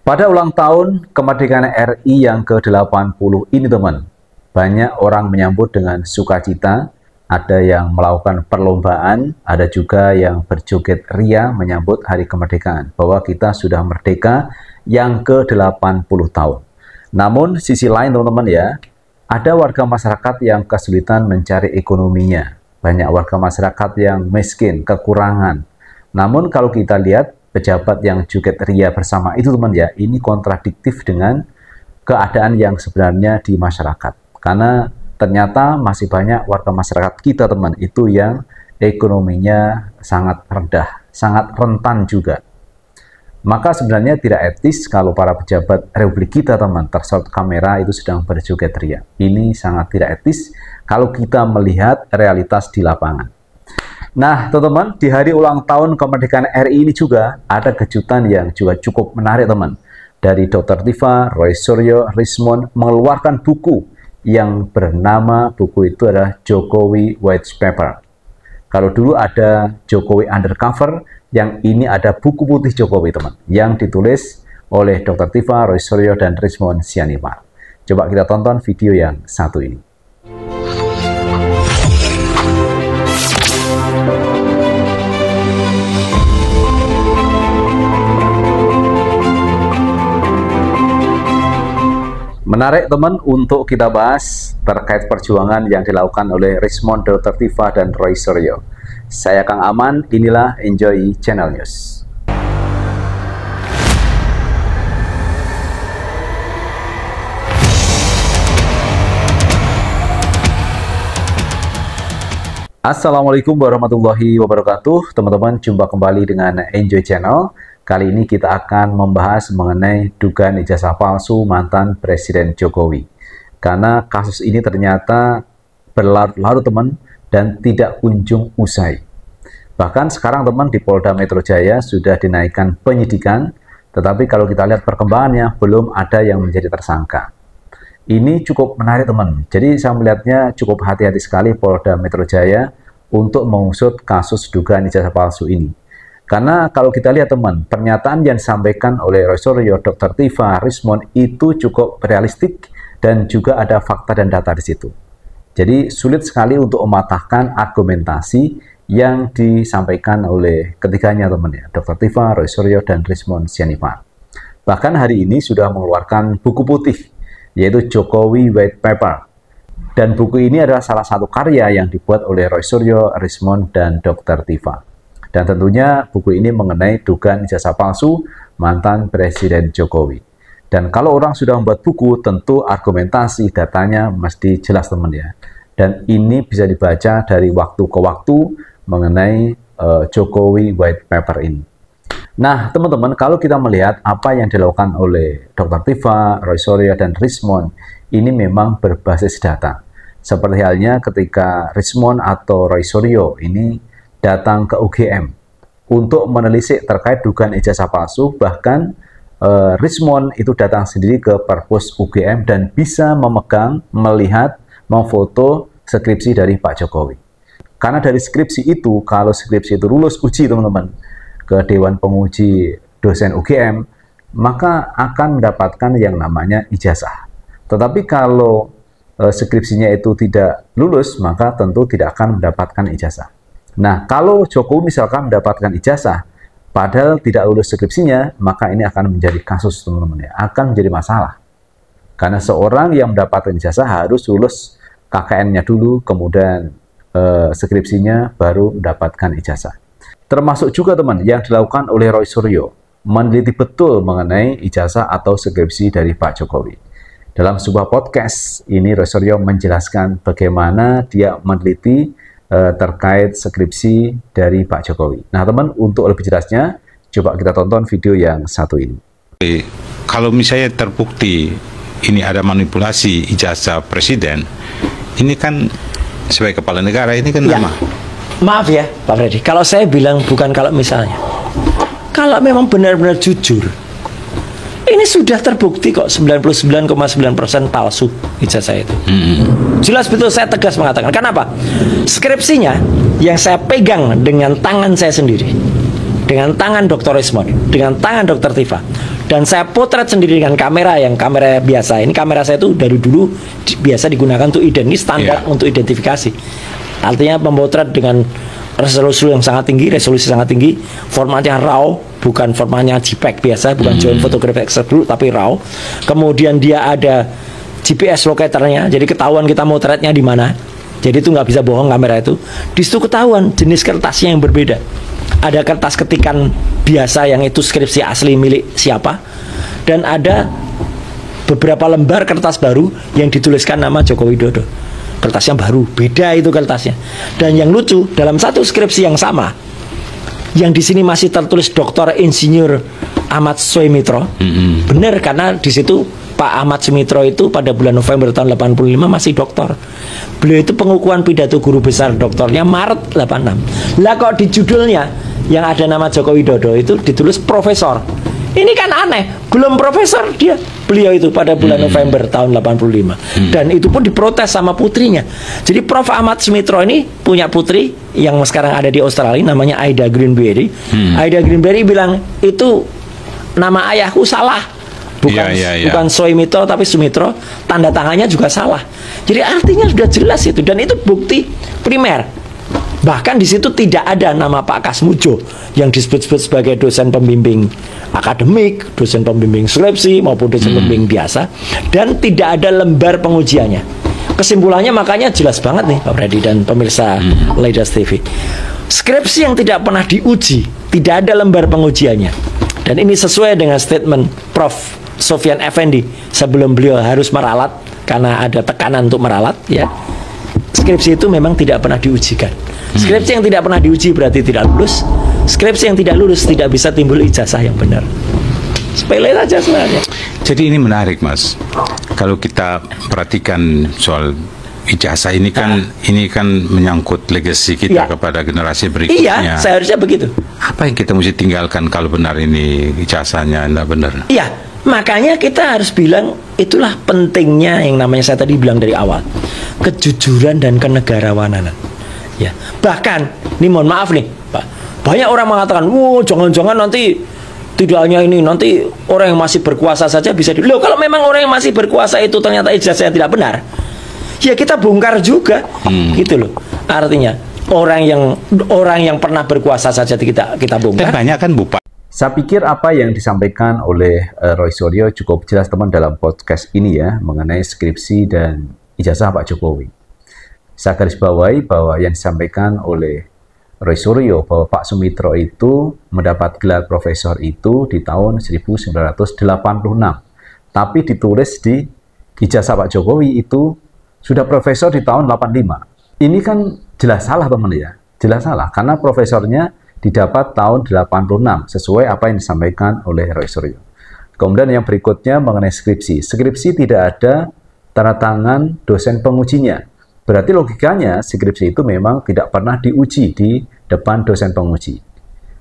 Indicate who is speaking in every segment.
Speaker 1: Pada ulang tahun kemerdekaan RI yang ke-80 ini teman, banyak orang menyambut dengan sukacita, ada yang melakukan perlombaan, ada juga yang berjoget ria menyambut hari kemerdekaan, bahwa kita sudah merdeka yang ke-80 tahun. Namun sisi lain teman-teman ya, ada warga masyarakat yang kesulitan mencari ekonominya, banyak warga masyarakat yang miskin, kekurangan. Namun kalau kita lihat pejabat yang joget ria bersama itu teman ya, ini kontradiktif dengan keadaan yang sebenarnya di masyarakat. Karena ternyata masih banyak warga masyarakat kita teman itu yang ekonominya sangat rendah, sangat rentan juga. Maka sebenarnya tidak etis kalau para pejabat republik kita teman tersorot kamera itu sedang berjoget ria. Ini sangat tidak etis kalau kita melihat realitas di lapangan. Nah, teman-teman, di hari ulang tahun kemerdekaan RI ini juga ada kejutan yang juga cukup menarik, teman. Dari Dr. Tifa, Roy Suryo, Rismond mengeluarkan buku yang bernama, buku itu adalah Jokowi White Paper. Kalau dulu ada Jokowi Undercover, yang ini ada buku putih Jokowi, teman, yang ditulis oleh Dr. Tifa, Roy Suryo, dan Rismond Sianipar. Coba kita tonton video yang satu ini. Menarik teman untuk kita bahas terkait perjuangan yang dilakukan oleh Rismond, Dr. Tifa, dan Roy Suryo. Saya Kang Aman, inilah Enjoy Channel News. Assalamualaikum warahmatullahi wabarakatuh. Teman-teman, jumpa kembali dengan Enjoy Channel. Kali ini kita akan membahas mengenai dugaan ijazah palsu mantan Presiden Jokowi. Karena kasus ini ternyata berlarut-larut teman dan tidak kunjung usai. Bahkan sekarang teman di Polda Metro Jaya sudah dinaikkan penyidikan, tetapi kalau kita lihat perkembangannya belum ada yang menjadi tersangka. Ini cukup menarik teman. Jadi saya melihatnya cukup hati-hati sekali Polda Metro Jaya untuk mengusut kasus dugaan ijazah palsu ini. Karena kalau kita lihat teman, pernyataan yang disampaikan oleh Roy Suryo, Dr. Tifa, Rismond itu cukup realistik dan juga ada fakta dan data di situ. Jadi sulit sekali untuk mematahkan argumentasi yang disampaikan oleh ketiganya teman ya, Dr. Tifa, Roy Suryo, dan Rismond Sianipar. Bahkan hari ini sudah mengeluarkan buku putih, yaitu Jokowi White Paper. Dan buku ini adalah salah satu karya yang dibuat oleh Roy Suryo, Rismond, dan Dr. Tifa. Dan tentunya buku ini mengenai dugaan ijazah palsu mantan Presiden Jokowi. Dan kalau orang sudah membuat buku, tentu argumentasi datanya mesti jelas teman ya. Dan ini bisa dibaca dari waktu ke waktu mengenai Jokowi White Paper ini. Nah teman-teman, kalau kita melihat apa yang dilakukan oleh Dr. Tifa, Roy Suryo, dan Rismond, ini memang berbasis data. Seperti halnya ketika Rismond atau Roy Suryo ini datang ke UGM untuk menelisik terkait dugaan ijazah palsu, bahkan Rismond itu datang sendiri ke Perpus UGM dan bisa memegang, melihat, memfoto skripsi dari Pak Jokowi. Karena dari skripsi itu, kalau skripsi itu lulus uji teman-teman ke Dewan Penguji Dosen UGM, maka akan mendapatkan yang namanya ijazah. Tetapi kalau skripsinya itu tidak lulus, maka tentu tidak akan mendapatkan ijazah. Nah, kalau Jokowi misalkan mendapatkan ijazah, padahal tidak lulus skripsinya, maka ini akan menjadi kasus teman-teman ya, akan menjadi masalah. Karena seorang yang mendapatkan ijazah harus lulus KKN-nya dulu, kemudian skripsinya baru mendapatkan ijazah. Termasuk juga teman yang dilakukan oleh Roy Suryo, meneliti betul mengenai ijazah atau skripsi dari Pak Jokowi. Dalam sebuah podcast, ini Roy Suryo menjelaskan bagaimana dia meneliti terkait skripsi dari Pak Jokowi. Nah teman, untuk lebih jelasnya, coba kita tonton video yang satu ini.
Speaker 2: Kalau misalnya terbukti ini ada manipulasi ijazah presiden, ini kan sebagai kepala negara ini kan
Speaker 3: ya, maaf ya Pak Freddy, kalau saya bilang bukan kalau misalnya, kalau memang benar-benar jujur, ini sudah terbukti kok 99,9% palsu ijazah itu. Jelas betul, saya tegas mengatakan. Kenapa? Skripsinya yang saya pegang dengan tangan saya sendiri, dengan tangan Dr. Rismond, dengan tangan Dr. Tifa, Dan saya potret sendiri dengan kamera yang kamera biasa. Ini kamera saya itu dari dulu biasa digunakan untuk standar untuk identifikasi. Artinya memotret dengan resolusi yang sangat tinggi, formatnya RAW, bukan formatnya JPEG biasa, bukan Joint Photographic Extract tapi RAW. Kemudian dia ada GPS locatornya, jadi ketahuan kita motretnya di mana. Jadi itu nggak bisa bohong kamera itu. Di situ ketahuan jenis kertasnya yang berbeda. Ada kertas ketikan biasa yang itu skripsi asli milik siapa, dan ada beberapa lembar kertas baru yang dituliskan nama Joko Widodo. Kertasnya baru, beda itu kertasnya. Dan yang lucu, dalam satu skripsi yang sama, yang di sini masih tertulis Dr. Insinyur Ahmad Sumitro. Benar, karena di situ Pak Ahmad Sumitro itu pada bulan November tahun 85 masih doktor. Beliau itu pengukuhan pidato guru besar doktornya Maret 86. Lah kok di judulnya yang ada nama Joko Widodo itu ditulis profesor. Ini kan aneh, belum profesor dia. Beliau itu pada bulan November tahun 85. Dan itu pun diprotes sama putrinya. Jadi Prof. Ahmad Sumitro ini punya putri yang sekarang ada di Australia, namanya Aida Greenberry. Aida Greenberry bilang, itu nama ayahku salah. Bukan Sumitro tapi Sumitro, tanda tangannya juga salah. Jadi artinya sudah jelas itu, dan itu bukti primer. Bahkan di situ tidak ada nama Pak Kasmujo yang disebut-sebut sebagai dosen pembimbing akademik, dosen pembimbing skripsi maupun dosen pembimbing biasa, dan tidak ada lembar pengujiannya. Kesimpulannya makanya jelas banget nih Pak Freddy dan pemirsa Leaders TV. Skripsi yang tidak pernah diuji, tidak ada lembar pengujiannya. Dan ini sesuai dengan statement Prof. Sofyan Effendi sebelum beliau harus meralat karena ada tekanan untuk meralat, ya. Skripsi itu memang tidak pernah diujikan. Skripsi yang tidak pernah diuji berarti tidak lulus. Skripsi yang tidak lulus tidak bisa timbul ijazah yang benar. Sepele saja sebenarnya.
Speaker 2: Jadi ini menarik, Mas. Kalau kita perhatikan soal ijazah ini kan menyangkut legasi kita kepada generasi berikutnya.
Speaker 3: Iya, seharusnya begitu.
Speaker 2: Apa yang kita mesti tinggalkan kalau benar ini ijazahnya tidak benar?
Speaker 3: Iya, makanya kita harus bilang itulah pentingnya yang namanya saya tadi bilang dari awal, kejujuran dan kenegarawanan. Ya, bahkan ini mohon maaf nih, Pak. Banyak orang mengatakan, jangan-jangan nanti tidak hanya ini, nanti orang yang masih berkuasa saja bisa loh, kalau memang orang yang masih berkuasa itu ternyata ijazahnya tidak benar, ya kita bongkar juga, gitu loh. Artinya orang yang pernah berkuasa saja kita bongkar.
Speaker 2: Dan banyak kan bupati.
Speaker 1: Saya pikir apa yang disampaikan oleh Roy Suryo cukup jelas teman dalam podcast ini ya, mengenai skripsi dan ijazah Pak Jokowi. Saya garis bawahi bahwa yang disampaikan oleh Roy Suryo bahwa Pak Sumitro itu mendapat gelar profesor itu di tahun 1986. Tapi ditulis di ijazah Pak Jokowi itu sudah profesor di tahun 85. Ini kan jelas salah teman ya. Jelas salah karena profesornya didapat tahun 86 sesuai apa yang disampaikan oleh Roy Suryo. Kemudian yang berikutnya mengenai skripsi. Skripsi tidak ada tanda tangan dosen pengujinya. Berarti logikanya skripsi itu memang tidak pernah diuji di depan dosen penguji.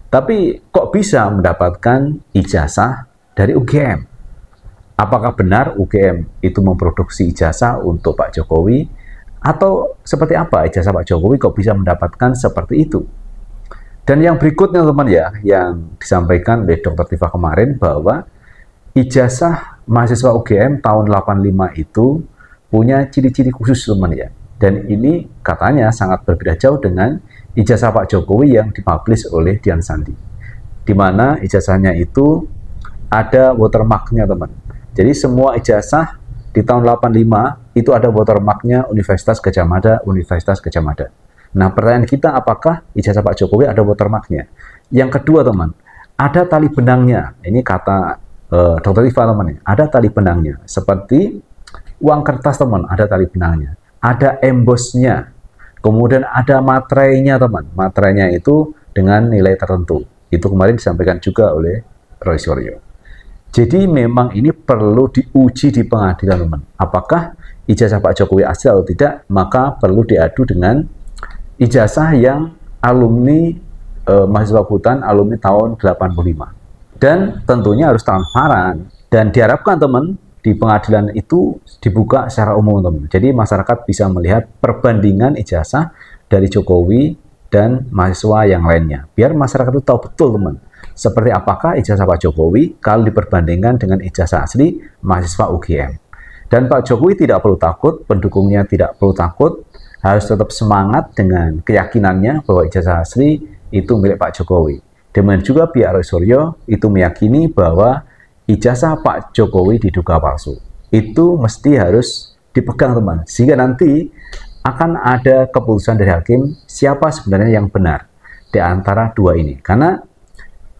Speaker 1: Tapi kok bisa mendapatkan ijazah dari UGM? Apakah benar UGM itu memproduksi ijazah untuk Pak Jokowi? Atau seperti apa ijazah Pak Jokowi kok bisa mendapatkan seperti itu? Dan yang berikutnya teman ya, yang disampaikan oleh Dr. Tifa kemarin bahwa ijazah mahasiswa UGM tahun 85 itu punya ciri-ciri khusus teman ya. Dan ini katanya sangat berbeda jauh dengan ijazah Pak Jokowi yang dipublish oleh Dian Sandi. Di mana ijazahnya itu ada watermarknya teman. Jadi semua ijazah di tahun 85 itu ada watermarknya Universitas Gadjah Mada, Universitas Gadjah Mada. Nah pertanyaan kita apakah ijazah Pak Jokowi ada watermarknya? Yang kedua teman, ada tali benangnya. Ini kata Dr. Tifa teman, ada tali benangnya. Seperti uang kertas teman, ada tali benangnya. Ada embossnya, kemudian ada materainya teman. Materainya itu dengan nilai tertentu. Itu kemarin disampaikan juga oleh Roy Suryo. Jadi memang ini perlu diuji di pengadilan teman. Apakah ijazah Pak Jokowi asli atau tidak? Maka perlu diadu dengan ijazah yang alumni mahasiswa Hutan alumni tahun 85. Dan tentunya harus transparan. Dan diharapkan teman, di pengadilan itu dibuka secara umum teman. Jadi masyarakat bisa melihat perbandingan ijazah dari Jokowi dan mahasiswa yang lainnya. Biar masyarakat itu tahu betul teman, Seperti apakah ijazah Pak Jokowi kalau diperbandingkan dengan ijazah asli mahasiswa UGM. Dan Pak Jokowi tidak perlu takut, pendukungnya tidak perlu takut, harus tetap semangat dengan keyakinannya bahwa ijazah asli itu milik Pak Jokowi. Demikian juga pihak Roy Suryo itu meyakini bahwa ijazah Pak Jokowi diduga palsu. Itu mesti harus dipegang, teman, sehingga nanti akan ada keputusan dari hakim siapa sebenarnya yang benar di antara dua ini. Karena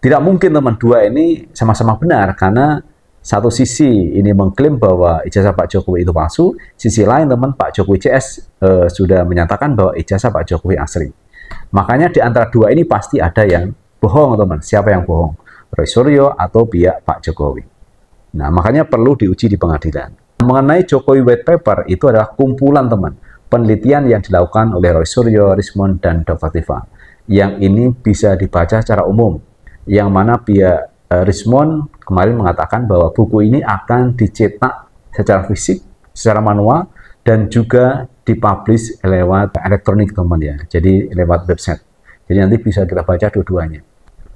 Speaker 1: tidak mungkin, teman, dua ini sama-sama benar, karena satu sisi ini mengklaim bahwa ijazah Pak Jokowi itu palsu, sisi lain, teman, Pak Jokowi CS sudah menyatakan bahwa ijazah Pak Jokowi asli. Makanya di antara dua ini pasti ada yang bohong, teman. Siapa yang bohong? Roy Suryo atau pihak Pak Jokowi? Nah, makanya perlu diuji di pengadilan. Mengenai Jokowi White Paper, itu adalah kumpulan, teman, penelitian yang dilakukan oleh Roy Suryo, Rismond, dan Dr. Tifa. Yang ini bisa dibaca secara umum. Yang mana pihak Rismond kemarin mengatakan bahwa buku ini akan dicetak secara fisik, secara manual, dan juga dipublish lewat elektronik, teman, ya. Jadi lewat website. Jadi nanti bisa kita baca dua-duanya.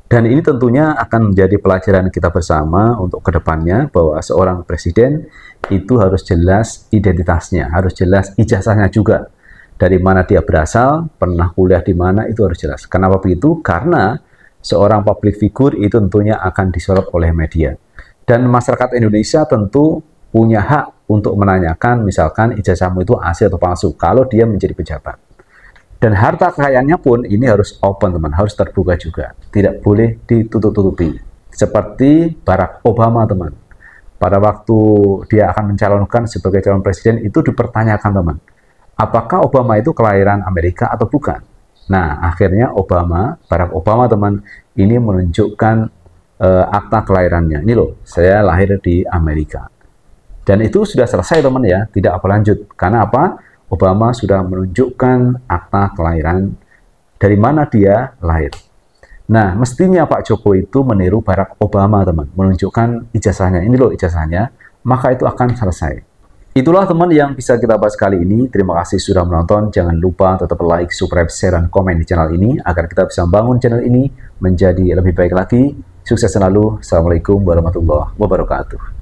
Speaker 1: Dan ini tentunya akan menjadi pelajaran kita bersama untuk kedepannya, bahwa seorang presiden itu harus jelas identitasnya, harus jelas ijazahnya juga. Dari mana dia berasal, pernah kuliah di mana, itu harus jelas. Kenapa begitu? Karena seorang public figure itu tentunya akan disorot oleh media. Dan masyarakat Indonesia tentu punya hak untuk menanyakan misalkan ijazahmu itu asli atau palsu kalau dia menjadi pejabat. Dan harta kekayaannya pun ini harus open, teman, harus terbuka juga. Tidak boleh ditutup-tutupi. Seperti Barack Obama, teman. Pada waktu dia akan mencalonkan sebagai calon presiden itu dipertanyakan, teman. Apakah Obama itu kelahiran Amerika atau bukan? Nah, akhirnya Barack Obama, teman, ini menunjukkan akta kelahirannya. Ini loh, saya lahir di Amerika. Dan itu sudah selesai, teman, ya. Tidak apa lanjut. Karena apa? Obama sudah menunjukkan akta kelahiran dari mana dia lahir. Nah, mestinya Pak Jokowi itu meniru Barack Obama, teman, menunjukkan ijazahnya. Ini loh ijazahnya, maka itu akan selesai. Itulah, teman, yang bisa kita bahas kali ini. Terima kasih sudah menonton. Jangan lupa tetap like, subscribe, share, dan komen di channel ini agar kita bisa membangun channel ini menjadi lebih baik lagi. Sukses selalu. Assalamualaikum warahmatullahi wabarakatuh.